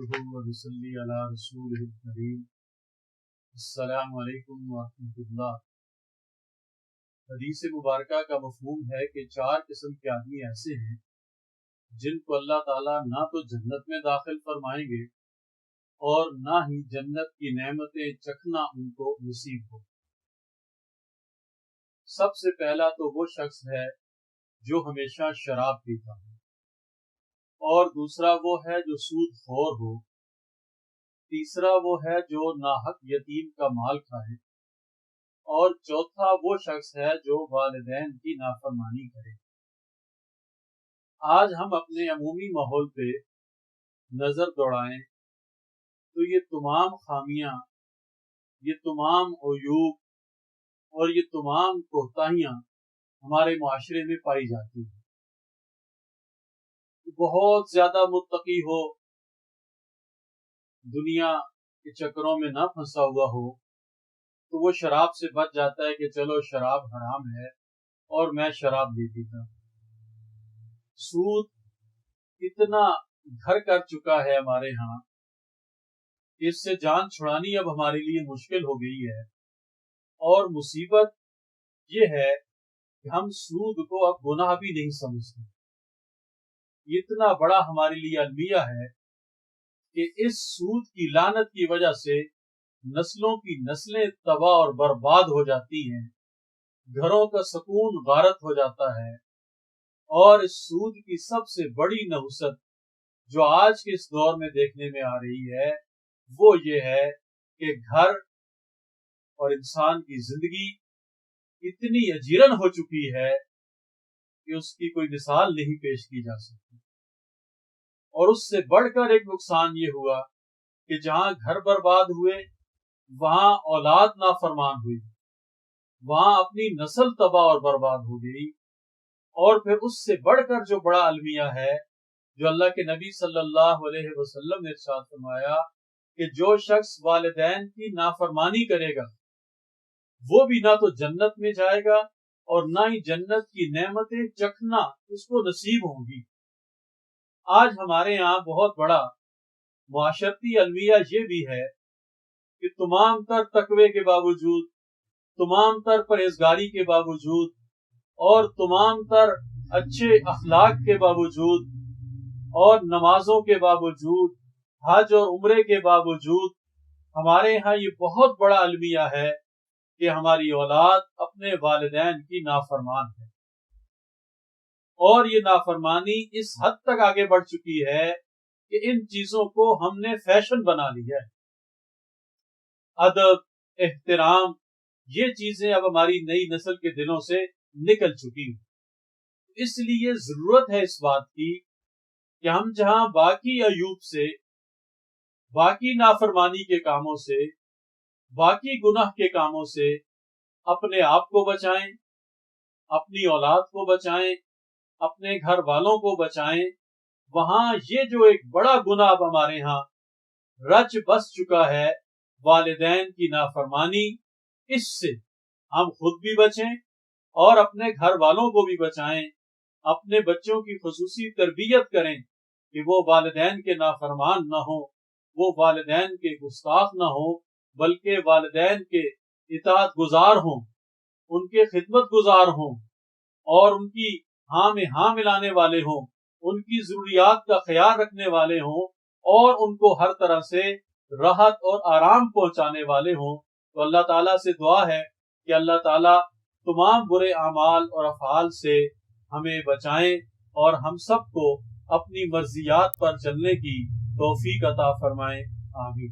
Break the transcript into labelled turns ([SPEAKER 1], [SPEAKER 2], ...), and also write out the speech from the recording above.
[SPEAKER 1] نحمده ونصلي على رسوله الكريم السلام علیکم ورحمۃ اللہ۔ حدیث مبارکہ کا مفہوم ہے کہ 4 قسم کے آدمی ایسے ہیں جن کو اللہ تعالیٰ نہ تو جنت میں داخل فرمائیں گے اور نہ ہی جنت کی نعمتیں چکھنا ان کو نصیب ہو۔ سب سے پہلا تو وہ شخص ہے جو ہمیشہ شراب پیتا ہے، اور دوسرا وہ ہے جو سود خور ہو، تیسرا وہ ہے جو ناحق یتیم کا مال کھائے، اور چوتھا وہ شخص ہے جو والدین کی نافرمانی کرے۔ آج ہم اپنے عمومی ماحول پہ نظر دوڑائیں تو یہ تمام خامیاں، یہ تمام عیوب اور یہ تمام کوتاہیاں ہمارے معاشرے میں پائی جاتی ہیں۔ بہت زیادہ متقی ہو، دنیا کے چکروں میں نہ پھنسا ہوا ہو تو وہ شراب سے بچ جاتا ہے کہ چلو شراب حرام ہے اور میں شراب نہیں پیتا۔ سود اتنا گھر کر چکا ہے ہمارے ہاں کہ اس سے جان چھڑانی اب ہمارے لیے مشکل ہو گئی ہے، اور مصیبت یہ ہے کہ ہم سود کو اب گناہ بھی نہیں سمجھتے۔ اتنا بڑا ہمارے لیے المیہ ہے کہ اس سود کی لعنت کی وجہ سے نسلوں کی نسلیں تباہ اور برباد ہو جاتی ہیں، گھروں کا سکون غارت ہو جاتا ہے۔ اور اس سود کی سب سے بڑی نحوست جو آج کے اس دور میں دیکھنے میں آ رہی ہے وہ یہ ہے کہ گھر اور انسان کی زندگی اتنی اجیرن ہو چکی ہے کہ اس کی کوئی مثال نہیں پیش کی جا سکتی۔ اور اس سے بڑھ کر ایک نقصان یہ ہوا کہ جہاں گھر برباد ہوئے وہاں اولاد نافرمان ہوئی، وہاں اپنی نسل تباہ اور برباد ہو گئی۔ اور پھر اس سے بڑھ کر جو بڑا المیہ ہے جو اللہ کے نبی صلی اللہ علیہ وسلم نے ارشاد فرمایا کہ جو شخص والدین کی نافرمانی کرے گا وہ بھی نہ تو جنت میں جائے گا اور نہ ہی جنت کی نعمتیں چکھنا اس کو نصیب ہوں گی۔ آج ہمارے یہاں بہت بڑا معاشرتی المیہ یہ بھی ہے کہ تمام تر تقوی کے باوجود، تمام تر پرہیزگاری کے باوجود اور تمام تر اچھے اخلاق کے باوجود اور نمازوں کے باوجود، حج اور عمرے کے باوجود، ہمارے یہاں یہ بہت بڑا المیہ ہے کہ ہماری اولاد اپنے والدین کی نافرمان ہے۔ اور یہ نافرمانی اس حد تک آگے بڑھ چکی ہے کہ ان چیزوں کو ہم نے فیشن بنا لیا ہے۔ ادب، احترام، یہ چیزیں اب ہماری نئی نسل کے دلوں سے نکل چکی ہیں۔ اس لیے ضرورت ہے اس بات کی کہ ہم جہاں باقی عیوب سے، باقی نافرمانی کے کاموں سے، باقی گناہ کے کاموں سے اپنے آپ کو بچائیں، اپنی اولاد کو بچائیں، اپنے گھر والوں کو بچائیں، وہاں یہ جو ایک بڑا گناہ اب ہمارے ہاں رچ بس چکا ہے، والدین کی نافرمانی، اس سے ہم خود بھی بچیں اور اپنے گھر والوں کو بھی بچائیں۔ اپنے بچوں کی خصوصی تربیت کریں کہ وہ والدین کے نافرمان نہ ہوں، وہ والدین کے گستاخ نہ ہوں، بلکہ والدین کے اطاعت گزار ہوں، ان کے خدمت گزار ہوں، اور ان کی ہاں میں ہاں ملانے والے ہوں، ان کی ضروریات کا خیال رکھنے والے ہوں، اور ان کو ہر طرح سے راحت اور آرام پہنچانے والے ہوں۔ تو اللہ تعالیٰ سے دعا ہے کہ اللہ تعالیٰ تمام برے اعمال اور افعال سے ہمیں بچائیں اور ہم سب کو اپنی مرضیات پر چلنے کی توفیق عطا فرمائیں۔ آمین۔